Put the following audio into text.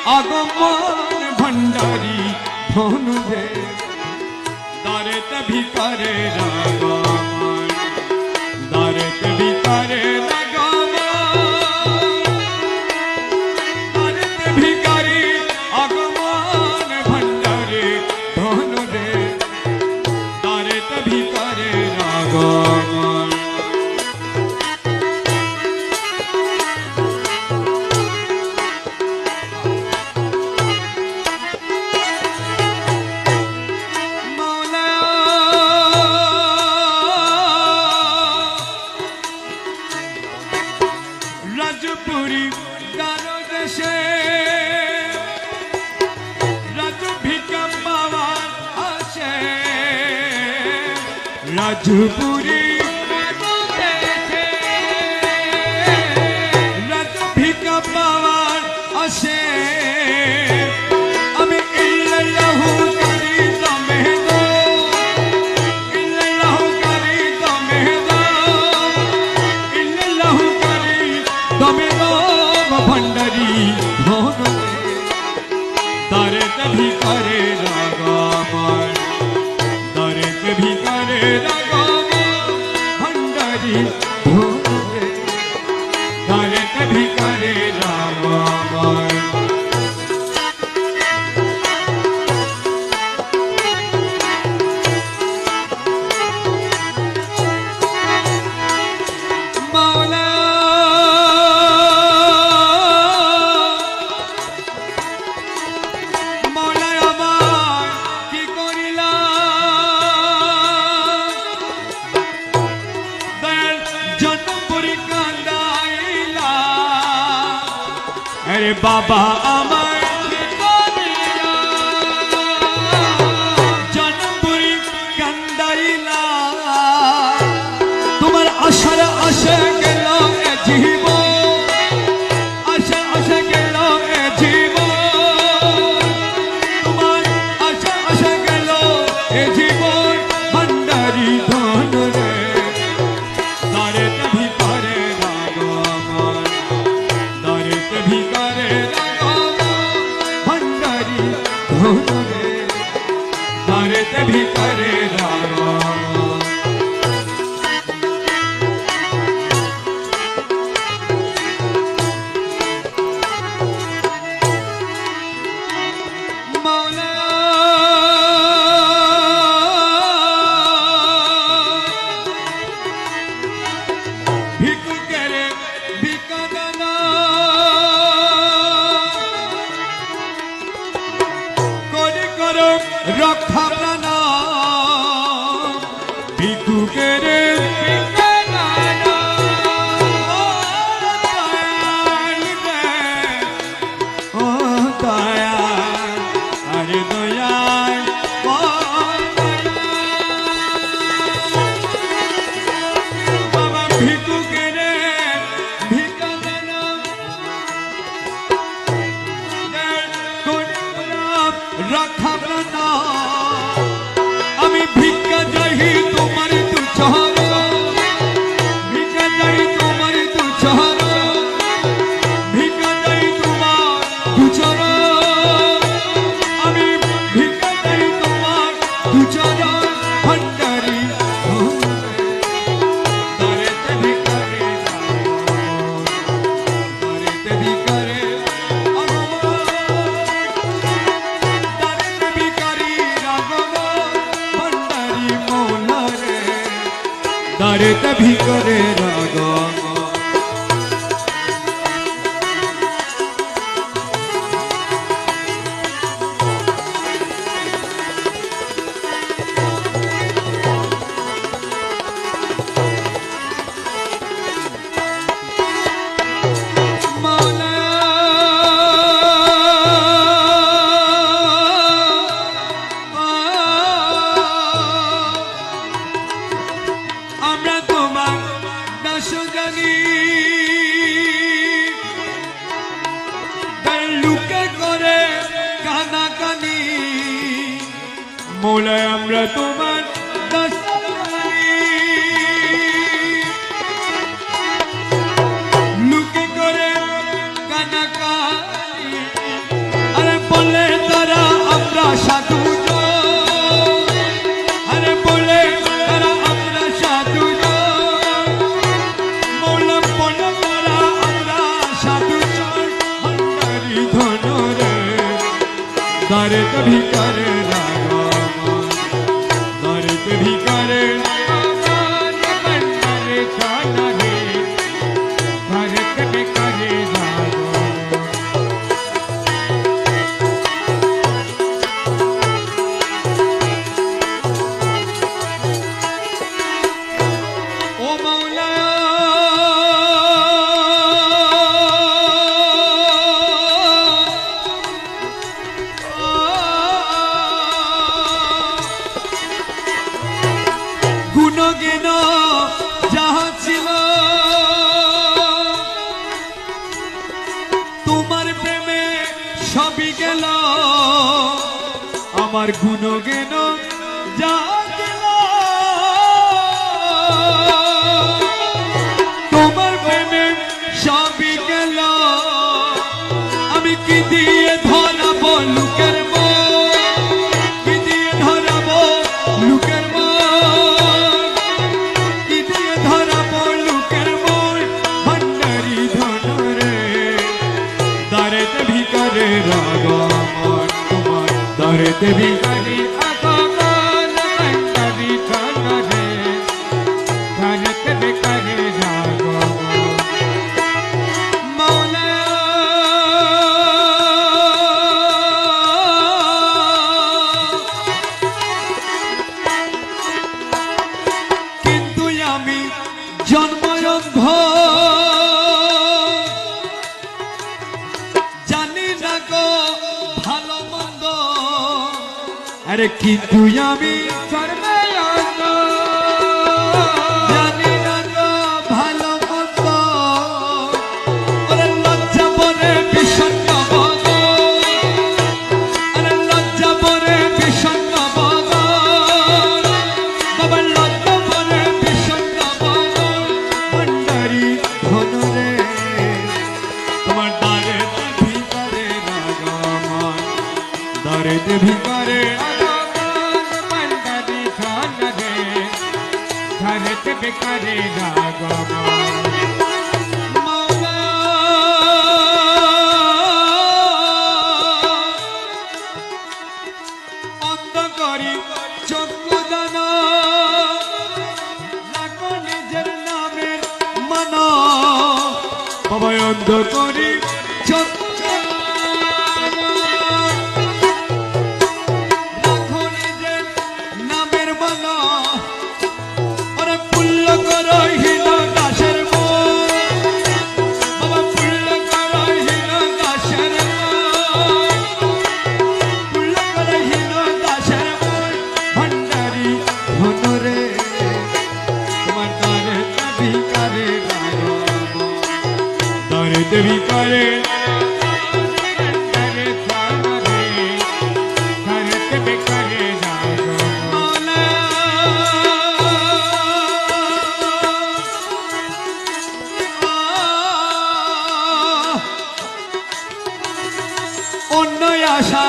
আগমন ভণ্ডারী ধনু রে দারেত ভিকারে আগমন দারেত ভিকারে আগমন দারেত ভিকারি আগমন ভণ্ডারী ধনু রে দারেত ভিকারে আগমন রাজপুরী দারো দেশে রাজু ভিকা পাওয়ার আসে রাজপুরী রাজু ভিকা পাওয়ার আসে আমি ইল্লাল্লাহু করি দমে দো ইল্লাল্লাহু করি দমে দো ইল্লাল্লাহু করি দমে দো ভণ্ডারী ধনু দারেত ভিকারে আগমন দারেত ভিকারে আগমন ভণ্ডারী ধনু দারেত ভিকারে আগমন মাওলা अरे बाबा अमर जनपुरी कंदाइला तुम्हार आशार आशा गेल जीव आशा आशा गेल जीव तुम्हार आशा आशा गेल जीव भंडारी धन रे दारेत भिकारे আগমन दारेत भिकारे दारेत भिकारे আগমন मौला भिकु करे भिकादाना रक्षा प्राण भिकु करे ओ दया अरे दया बाबा भिकु करे भिकादाना रक्षा प्राण আমি ভিক্ষা চাহি তোমার দু চরণ ভিক্ষা চাহি তোমার দু চরণ ভিক্ষা চাহি তোমার দু চরণ আমি ভিক্ষা চাহি তোমার দু চরণ ভণ্ডারী দারেত ভিকারে দারেত ভিকারে दारेत भिकारे আগমন আমরা তোমার দাস জানি লুকে করে কানাকানি মৌলা আমরা তোমার দাস লুকে করে কানাকানি दर्द भी करे रागमान दर्द भी करे रागमान बंदर खाना रे दर्द भी करे रागमान ओ मौला গুণগেন যাহা ছিল তোমার প্রেমে সবই গেল আমার গুণগেন যাহা ছিল তোমার প্রেমে সবই গেল আমি কি দিয়ে ধরাবো লোকের মন কি দিয়ে ধরাবো লোকের মন दर्द भी करे रागमान तुम्हार दर्द भी करे रागमान बंदर खाना रे दर्द भी करे रागमान मौला किन्तु आमी जन्मयंध ভালো মন্দ আরে কিন্তু আমি সর্বয়ঙ্গ জানি না গো ভালো মন্দ আরে লজ্জা পরে বিষণ্ণ বদ আরে লজ্জা পরে বিষণ্ণ বদ বাবা লজ্জা পরে বিষণ্ণ বদ ভণ্ডারি ধনরে তোমার দ্বারে दर्द भी करे रागमान बंदर खाना रे दर्द भी करे रागमान मौला अंधकारी चक्षु दाना लाखो निजेर नामेर माना बाबा अंधकारी चक्षु दर्द भी करे बंदर खाना रे दर्द भी करे मौला অন্য আশা